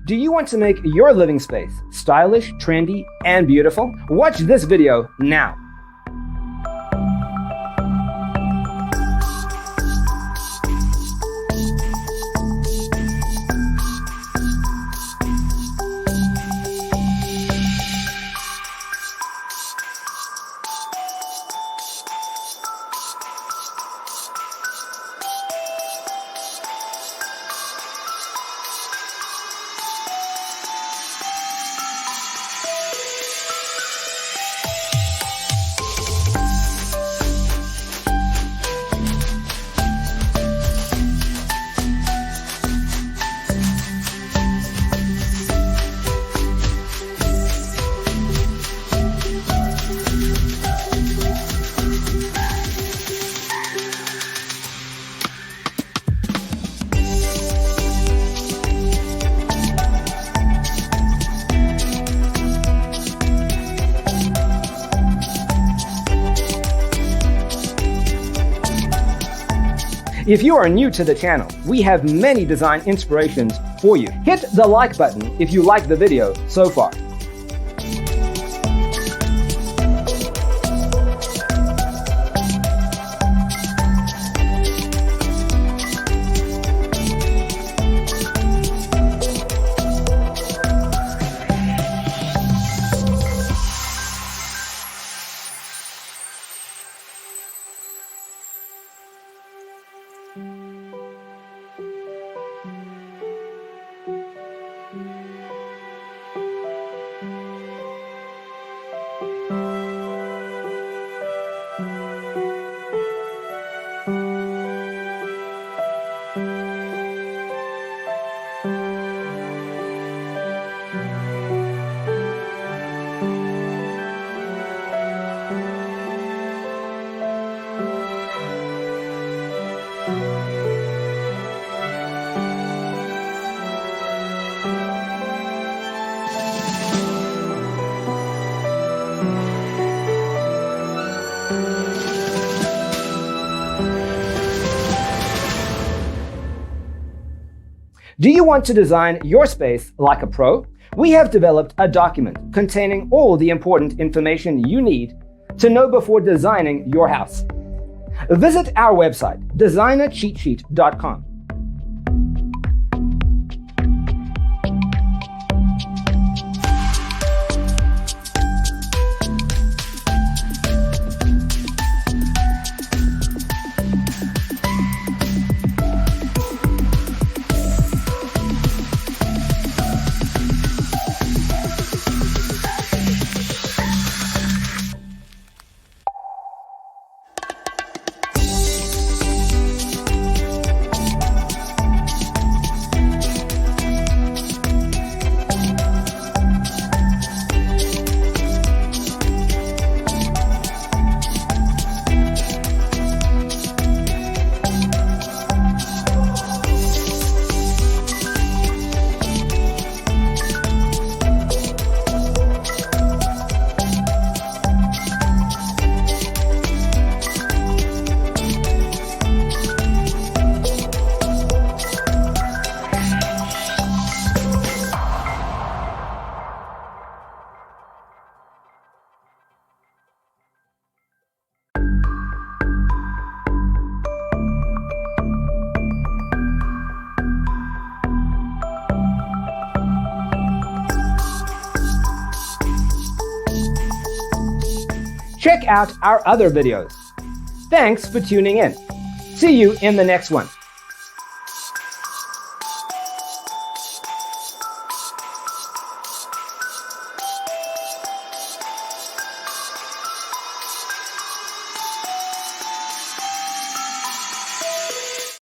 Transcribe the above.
Do you want to make your living space stylish, trendy, and beautiful? Watch this video now. If you are new to the channel, we have many design inspirations for you. Hit the like button if you like the video so far. Do you want to design your space like a pro? We have developed a document containing all the important information you need to know before designing your house. Visit our website, designercheatsheet.com. Check out our other videos. Thanks for tuning in. See you in the next one.